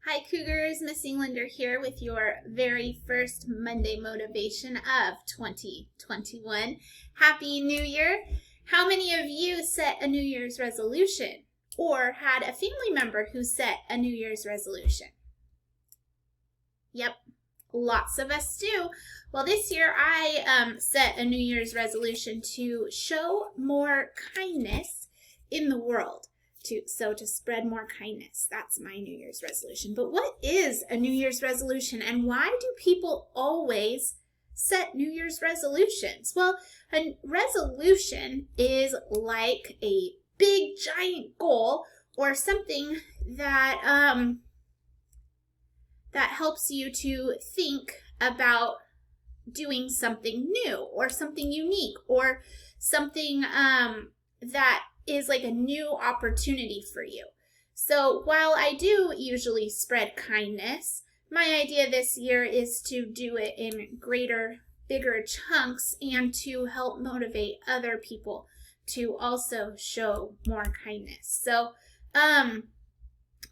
Hi Cougars, Miss Englander here with your very first Monday motivation of 2021. Happy New Year! How many of you set a New Year's resolution or had a family member who set a New Year's resolution? Yep, lots of us do. Well, this year I set a New Year's resolution to show more kindness in the world. To spread more kindness. That's my New Year's resolution. But what is a New Year's resolution, and why do people always set New Year's resolutions? Well, a resolution is like a big giant goal or something that that helps you to think about doing something new or something unique or something that is like a new opportunity for you. So while I do usually spread kindness, my idea this year is to do it in bigger chunks and to help motivate other people to also show more kindness. So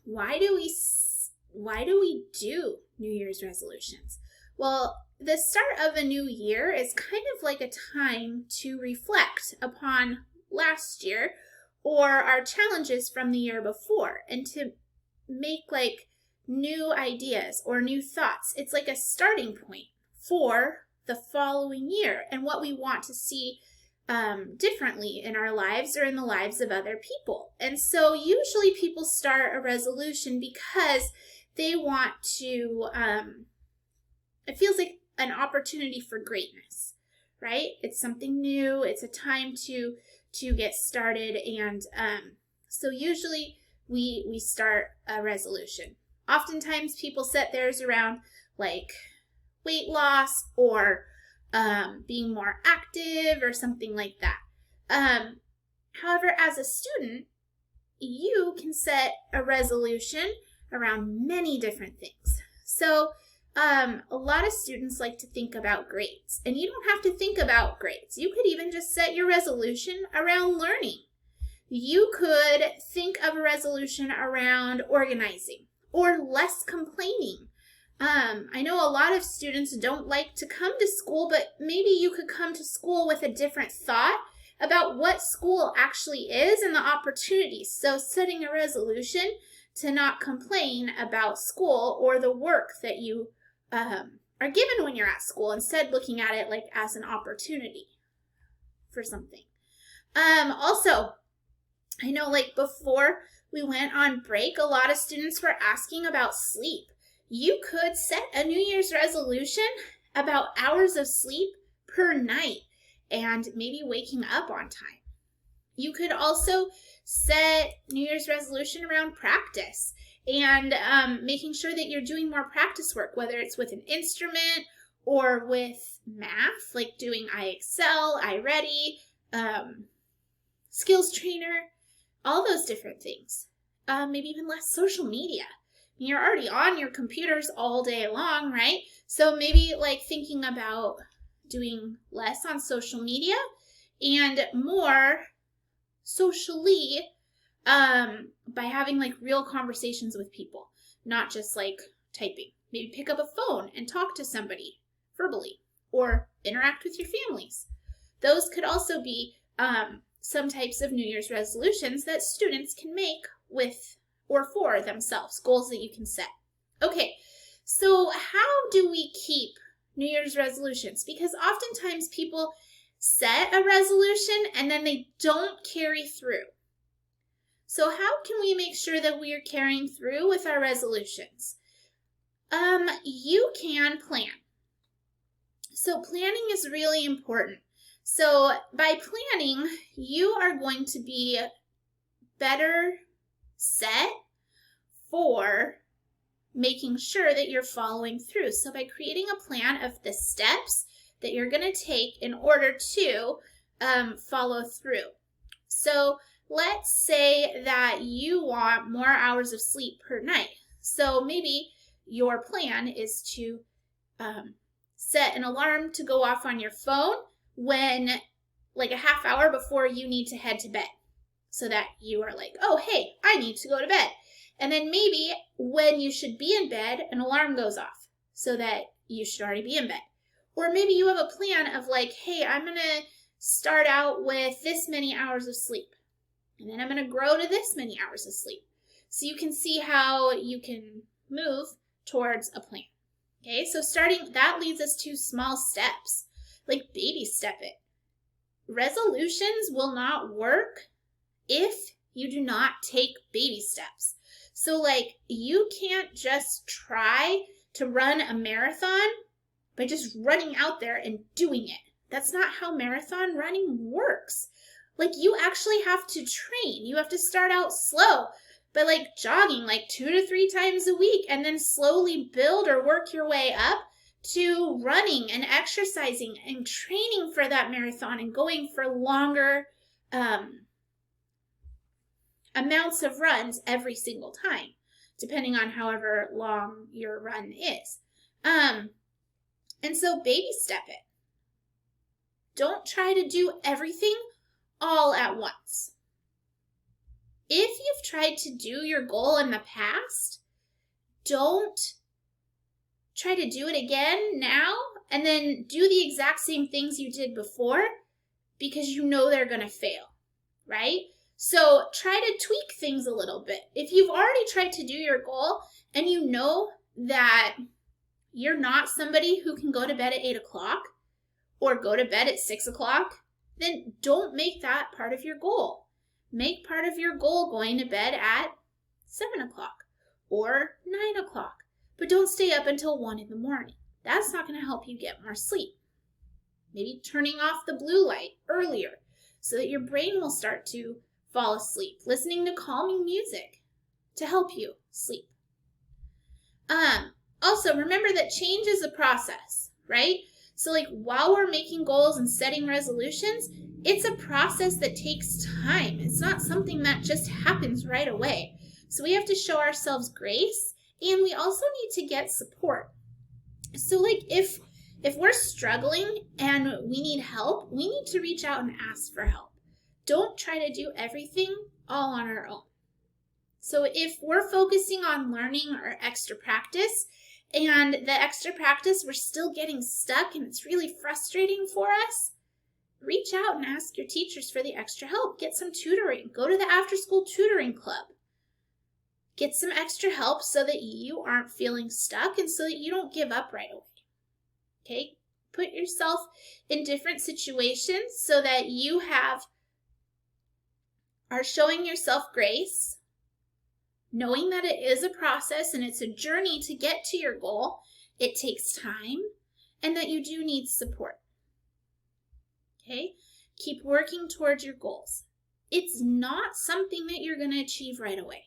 why do we do New Year's resolutions? Well, the start of a new year is kind of like a time to reflect upon last year or our challenges from the year before and to make like new ideas or new thoughts. It's like a starting point for the following year and what we want to see differently in our lives or in the lives of other people. And so usually people start a resolution because they want to, it feels like an opportunity for greatness, right? It's something new. It's a time to get started, and so usually we start a resolution. Oftentimes people set theirs around like weight loss or being more active or something like that. However, as a student, you can set a resolution around many different things. So a lot of students like to think about grades, and you don't have to think about grades. You could even just set your resolution around learning. You could think of a resolution around organizing or less complaining. I know a lot of students don't like to come to school, but maybe you could come to school with a different thought about what school actually is and the opportunities. So setting a resolution to not complain about school or the work that you are given when you're at school, instead looking at it like as an opportunity for something. Also, I know like before we went on break, a lot of students were asking about sleep. You could set a New Year's resolution about hours of sleep per night and maybe waking up on time. You could also set New Year's resolution around practice and making sure that you're doing more practice work, whether it's with an instrument or with math, like doing iExcel, iReady, Skills Trainer, all those different things. Maybe even less social media. You're already on your computers all day long, right? So maybe like thinking about doing less on social media and more socially by having like real conversations with people, not just like typing. Maybe pick up a phone and talk to somebody verbally or interact with your families. Those could also be some types of New Year's resolutions that students can make with or for themselves, goals that you can set. Okay, so how do we keep New Year's resolutions? Because oftentimes people set a resolution and then they don't carry through. So how can we make sure that we are carrying through with our resolutions? You can plan. So planning is really important. So by planning, you are going to be better set for making sure that you're following through. So by creating a plan of the steps that you're going to take in order to follow through. So let's say that you want more hours of sleep per night. So maybe your plan is to set an alarm to go off on your phone when like a half hour before you need to head to bed, so that you are like, oh, hey, I need to go to bed. And then maybe when you should be in bed, an alarm goes off so that you should already be in bed. Or maybe you have a plan of like, hey, I'm going to start out with this many hours of sleep. And then I'm going to grow to this many hours of sleep. So you can see how you can move towards a plan. Okay, so that leads us to small steps, like baby step it. Resolutions will not work if you do not take baby steps. So like you can't just try to run a marathon by just running out there and doing it. That's not how marathon running works. Like you actually have to train. You have to start out slow by like jogging like 2 to 3 times a week and then slowly build or work your way up to running and exercising and training for that marathon and going for longer amounts of runs every single time, depending on however long your run is. And so baby step it. Don't try to do everything all at once. If you've tried to do your goal in the past, don't try to do it again now and then do the exact same things you did before because you know they're going to fail, right? So try to tweak things a little bit. If you've already tried to do your goal and you know that you're not somebody who can go to bed at 8 o'clock or go to bed at 6 o'clock, then don't make that part of your goal. Make part of your goal going to bed at 7 o'clock or 9 o'clock, but don't stay up until 1 in the morning. That's not going to help you get more sleep. Maybe turning off the blue light earlier so that your brain will start to fall asleep. Listening to calming music to help you sleep. Also, remember that change is a process, right? So like while we're making goals and setting resolutions, it's a process that takes time. It's not something that just happens right away. So we have to show ourselves grace, and we also need to get support. So like if we're struggling and we need help, we need to reach out and ask for help. Don't try to do everything all on our own. So if we're focusing on learning or extra practice, and the extra practice we're still getting stuck and it's really frustrating for us, reach out and ask your teachers for the extra help. Get some tutoring. Go to the after-school tutoring club. Get some extra help so that you aren't feeling stuck and so that you don't give up right away. Okay? Put yourself in different situations so that you are showing yourself grace, knowing that it is a process and it's a journey to get to your goal. It takes time, and that you do need support. Okay? Keep working towards your goals. It's not something that you're going to achieve right away.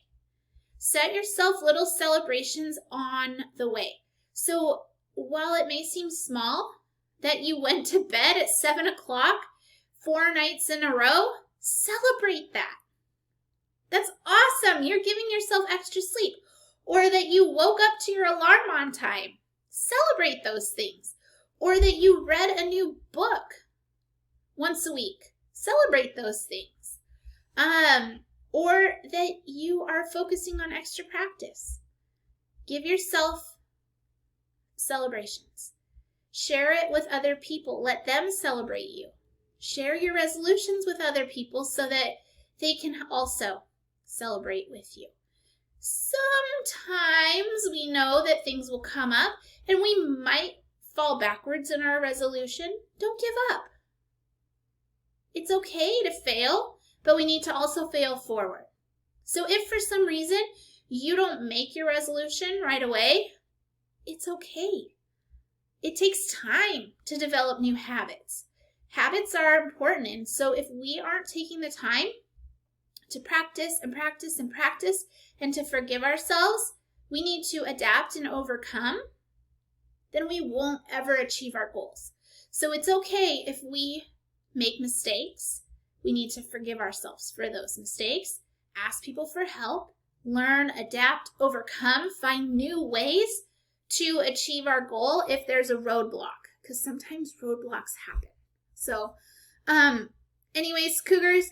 Set yourself little celebrations on the way. So while it may seem small that you went to bed at 7 o'clock 4 nights in a row, celebrate that. That's awesome. You're giving yourself extra sleep. Or that you woke up to your alarm on time. Celebrate those things. Or that you read a new book once a week. Celebrate those things. Or that you are focusing on extra practice. Give yourself celebrations. Share it with other people. Let them celebrate you. Share your resolutions with other people so that they can also celebrate with you. Sometimes we know that things will come up and we might fall backwards in our resolution. Don't give up. It's okay to fail, but we need to also fail forward. So if for some reason you don't make your resolution right away, it's okay. It takes time to develop new habits. Habits are important, and so if we aren't taking the time to practice and practice and practice and to forgive ourselves, we need to adapt and overcome, then we won't ever achieve our goals. So it's okay if we make mistakes. We need to forgive ourselves for those mistakes, ask people for help, learn, adapt, overcome, find new ways to achieve our goal if there's a roadblock, because sometimes roadblocks happen. So, anyways, Cougars,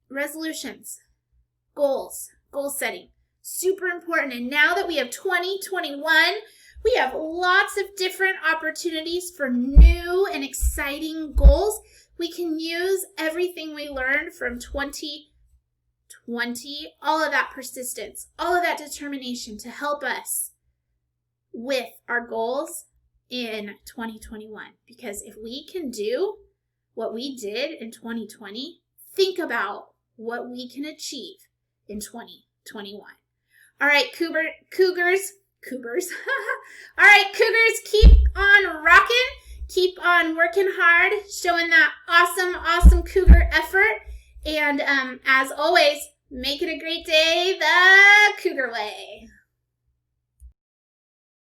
resolutions, goals, goal setting. Super important. And now that we have 2021, we have lots of different opportunities for new and exciting goals. We can use everything we learned from 2020, all of that persistence, all of that determination to help us with our goals in 2021. Because if we can do what we did in 2020, think about what we can achieve in 2021. All right, Cougars. All right, Cougars, keep on rocking. Keep on working hard, showing that awesome Cougar effort. And as always, make it a great day the Cougar way.